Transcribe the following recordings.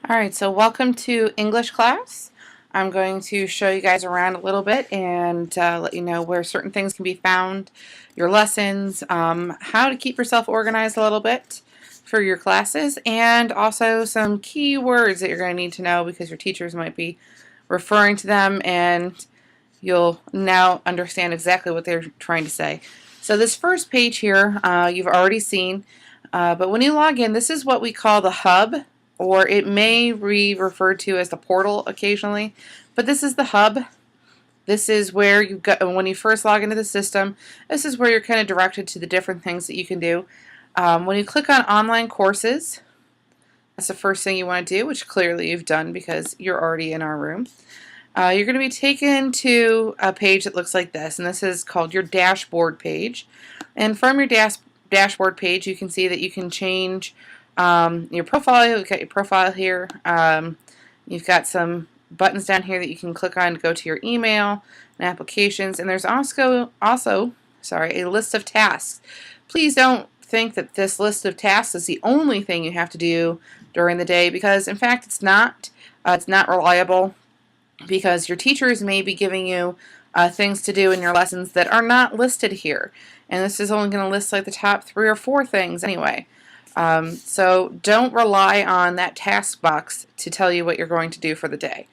Alright, so welcome to English class. I'm going to show you guys around a little bit and let you know where certain things can be found, your lessons, how to keep yourself organized a little bit for your classes, and also some key words that you're going to need to know because your teachers might be referring to them and you'll now understand exactly what they're trying to say. So this first page here, you've already seen, but when you log in, this is what we call the hub, or it may be referred to as the portal occasionally, but this is the hub. This is where you go when you first log into the system. This is where you're kind of directed to the different things that you can do. When you click on online courses, that's the first thing you want to do, which clearly you've done because you're already in our room. You're going to be taken to a page that looks like this, and this is called your dashboard page. And from your dashboard page, you can see that you can change your profile. You've got your profile here. You've got some buttons down here that you can click on to go to your email and applications. And there's also a list of tasks. Please don't think that this list of tasks is the only thing you have to do during the day, because in fact it's not. It's not reliable, because your teachers may be giving you things to do in your lessons that are not listed here. And this is only going to list like the top 3 or 4 things anyway. So don't rely on that task box to tell you what you're going to do for the day.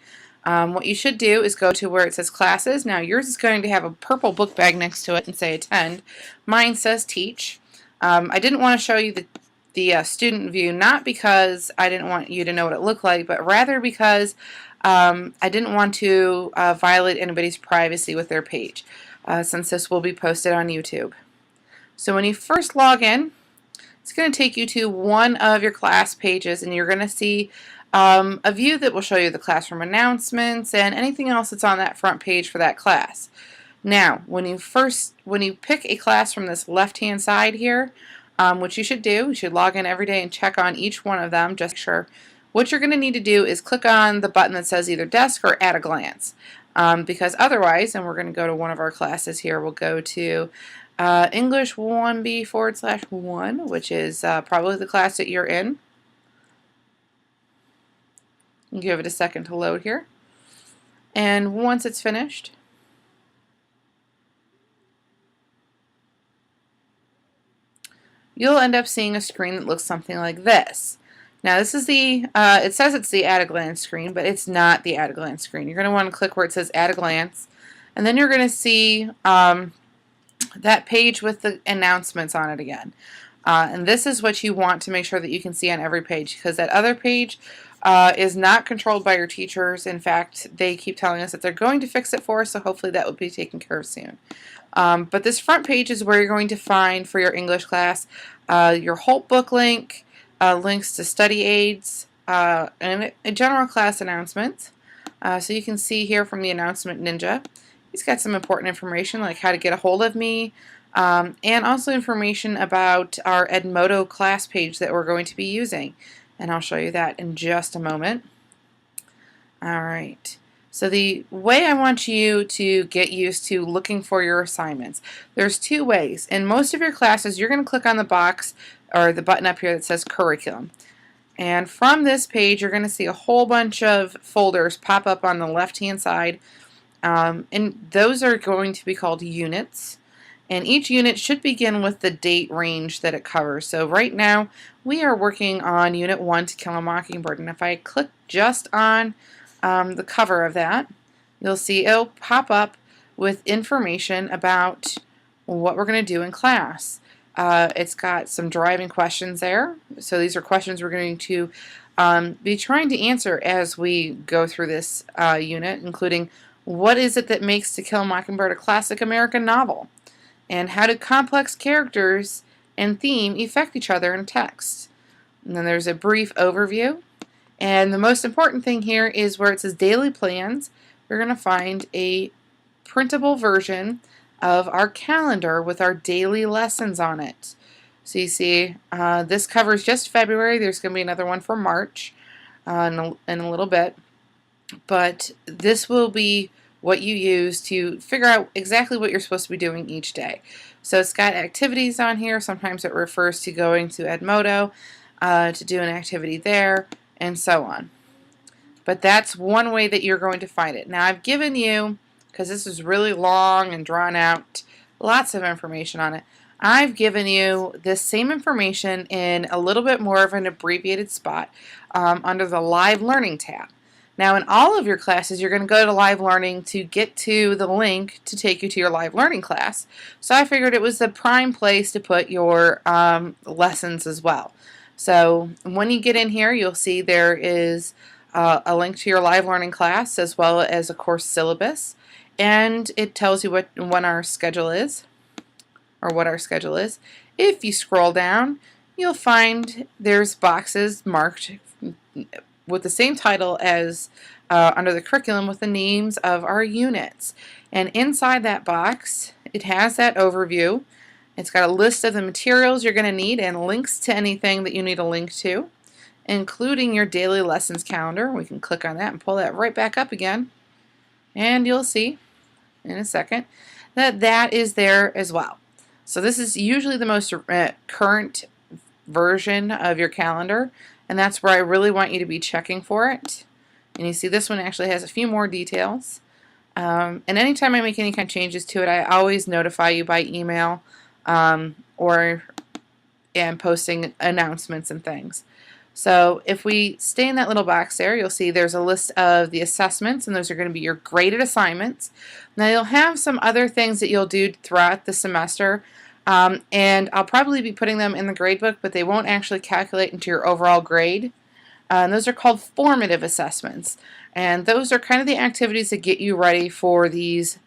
What you should do is go to where it says classes. Now yours is going to have a purple book bag next to it and say attend. Mine says teach. I didn't want to show you the student view, not because I didn't want you to know what it looked like, but rather because I didn't want to violate anybody's privacy with their page, since this will be posted on YouTube. So when you first log in, it's going to take you to one of your class pages, and you're going to see a view that will show you the classroom announcements and anything else that's on that front page for that class. Now, when you pick a class from this left-hand side here, which you should do, you should log in every day and check on each one of them, just to make sure. What you're going to need to do is click on the button that says either desk or at a glance, because otherwise, and we're going to go to one of our classes here, we'll go to English 1B/1, which is probably the class that you're in. Give it a second to load here. And once it's finished, you'll end up seeing a screen that looks something like this. Now this is it says it's the at-a-glance screen, but it's not the at-a-glance screen. You're going to want to click where it says at-a-glance, and then you're going to see that page with the announcements on it again. And this is what you want to make sure that you can see on every page, because that other page is not controlled by your teachers. In fact, they keep telling us that they're going to fix it for us, so hopefully that will be taken care of soon. But this front page is where you're going to find for your English class your whole book link, links to study aids, and a general class announcements. So you can see here from the Announcement Ninja, he's got some important information like how to get a hold of me, and also information about our Edmodo class page that we're going to be using. And I'll show you that in just a moment. Alright, so the way I want you to get used to looking for your assignments, there's 2 ways. In most of your classes, you're going to click on the box or the button up here that says curriculum. And from this page, you're going to see a whole bunch of folders pop up on the left-hand side. And those are going to be called units. And each unit should begin with the date range that it covers. So right now, we are working on Unit 1, To Kill a Mockingbird. And if I click just on the cover of that, you'll see it'll pop up with information about what we're going to do in class. It's got some driving questions there. So these are questions we're going to be trying to answer as we go through this unit, including what is it that makes To Kill a Mockingbird a classic American novel? And how do complex characters and theme affect each other in text? And then there's a brief overview. And the most important thing here is where it says daily plans, we're going to find a printable version of our calendar with our daily lessons on it. So you see, this covers just February. There's going to be another one for March in a little bit. But this will be what you use to figure out exactly what you're supposed to be doing each day. So it's got activities on here. Sometimes it refers to going to Edmodo to do an activity there, and so on. But that's one way that you're going to find it. Now I've given you, because this is really long and drawn out, lots of information on it, I've given you this same information in a little bit more of an abbreviated spot under the Live Learning tab. Now in all of your classes, you're going to go to Live Learning to get to the link to take you to your Live Learning class. So I figured it was the prime place to put your lessons as well. So when you get in here, you'll see there is a link to your Live Learning class as well as a course syllabus, and it tells you when our schedule is, or what our schedule is. If you scroll down, you'll find there's boxes marked with the same title as under the curriculum with the names of our units. And inside that box, it has that overview. It's got a list of the materials you're going to need and links to anything that you need a link to, including your daily lessons calendar. We can click on that and pull that right back up again. And you'll see in a second that that is there as well. So this is usually the most current version of your calendar, and that's where I really want you to be checking for it. And you see this one actually has a few more details. And anytime I make any kind of changes to it, I always notify you by email or posting announcements and things. So if we stay in that little box there, you'll see there's a list of the assessments, and those are going to be your graded assignments. Now you'll have some other things that you'll do throughout the semester, and I'll probably be putting them in the gradebook, but they won't actually calculate into your overall grade. And those are called formative assessments, and those are kind of the activities that get you ready for these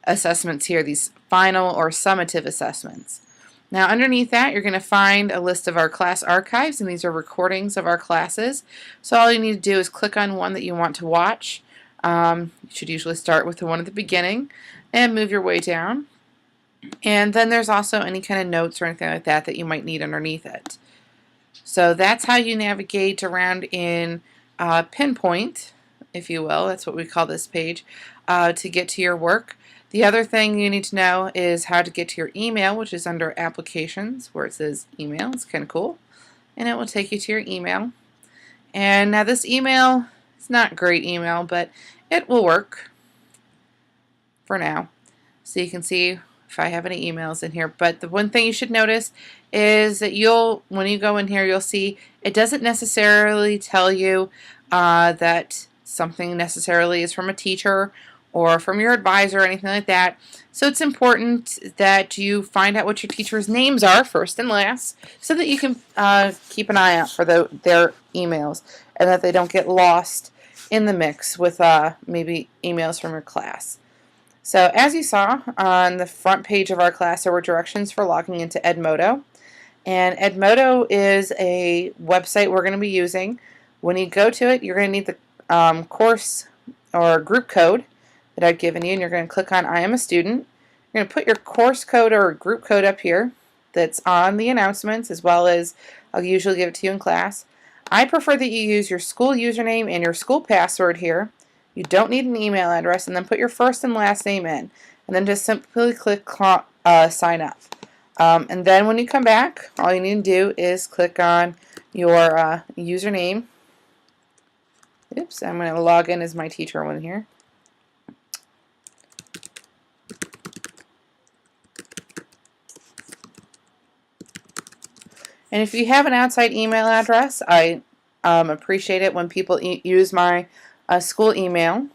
assessments here, these final or summative assessments. Now underneath that, you're going to find a list of our class archives, and these are recordings of our classes. So all you need to do is click on one that you want to watch. You should usually start with the one at the beginning and move your way down. And then there's also any kind of notes or anything like that that you might need underneath it. So that's how you navigate around in Pinpoint, if you will. That's what we call this page, to get to your work. The other thing you need to know is how to get to your email, which is under Applications, where it says Email. It's kind of cool. And it will take you to your email. And now this email, it's not great email, but it will work for now. So you can see if I have any emails in here. But the one thing you should notice is that when you go in here, you'll see it doesn't necessarily tell you that something necessarily is from a teacher or from your advisor or anything like that. So it's important that you find out what your teachers' names are first and last, so that you can keep an eye out for their emails, and that they don't get lost in the mix with maybe emails from your class. So as you saw on the front page of our class, there were directions for logging into Edmodo. And Edmodo is a website we're going to be using. When you go to it, you're going to need the course or group code that I've given you, and you're going to click on I am a student. You're going to put your course code or group code up here that's on the announcements, as well as I'll usually give it to you in class. I prefer that you use your school username and your school password here. You don't need an email address, and then put your first and last name in, and then just simply click sign up. And then when you come back, all you need to do is click on your username. Oops, I'm going to log in as my teacher one here. And if you have an outside email address, I appreciate it when people use my school email.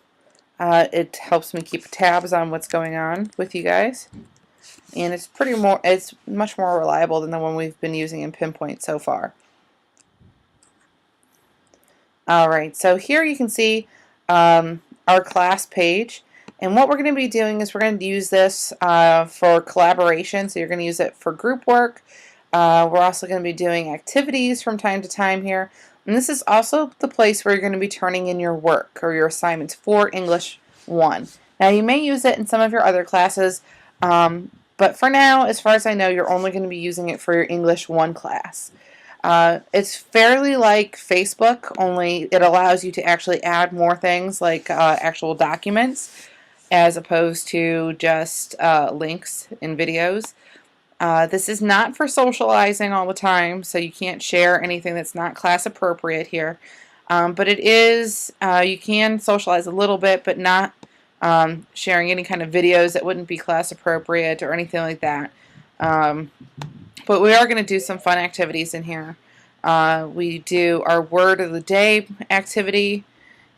It helps me keep tabs on what's going on with you guys, and it's much more reliable than the one we've been using in Pinpoint so far. Alright, so here you can see our class page, and what we're going to be doing is we're going to use this for collaboration. So you're going to use it for group work. We're also going to be doing activities from time to time here. And this is also the place where you're going to be turning in your work or your assignments for English 1. Now you may use it in some of your other classes, but for now, as far as I know, you're only going to be using it for your English 1 class. It's fairly like Facebook, only it allows you to actually add more things like actual documents as opposed to just links in videos. This is not for socializing all the time, so you can't share anything that's not class appropriate here. But it is, you can socialize a little bit, but not sharing any kind of videos that wouldn't be class appropriate or anything like that. But we are going to do some fun activities in here. We do our word of the day activity,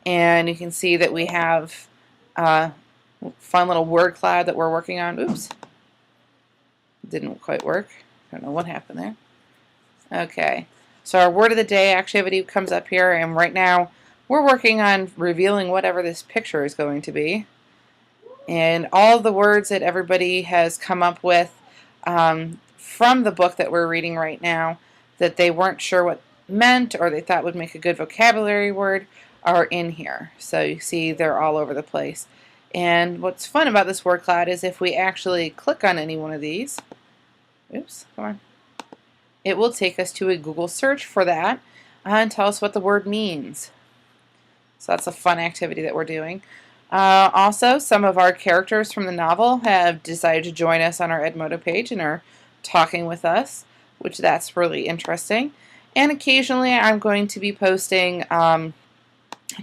and you can see that we have a fun little word cloud that we're working on. Oops, didn't quite work. I don't know what happened there. Okay, so our word of the day activity comes up here, and right now we're working on revealing whatever this picture is going to be. And all the words that everybody has come up with from the book that we're reading right now that they weren't sure what meant or they thought would make a good vocabulary word are in here. So you see they're all over the place. And what's fun about this word cloud is if we actually click on any one of these, oops, come on, it will take us to a Google search for that and tell us what the word means. So that's a fun activity that we're doing. Also, some of our characters from the novel have decided to join us on our Edmodo page and are talking with us, which that's really interesting. And occasionally I'm going to be posting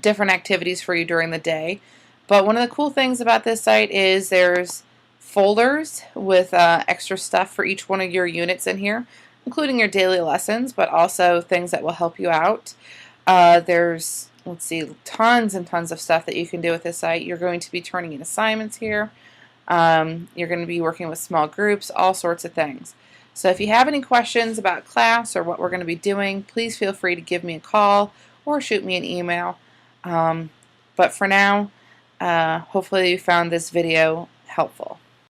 different activities for you during the day. But one of the cool things about this site is there's folders with extra stuff for each one of your units in here, including your daily lessons, but also things that will help you out. There's, let's see, tons and tons of stuff that you can do with this site. You're going to be turning in assignments here. You're going to be working with small groups, all sorts of things. So if you have any questions about class or what we're going to be doing, please feel free to give me a call or shoot me an email. But for now, hopefully you found this video helpful.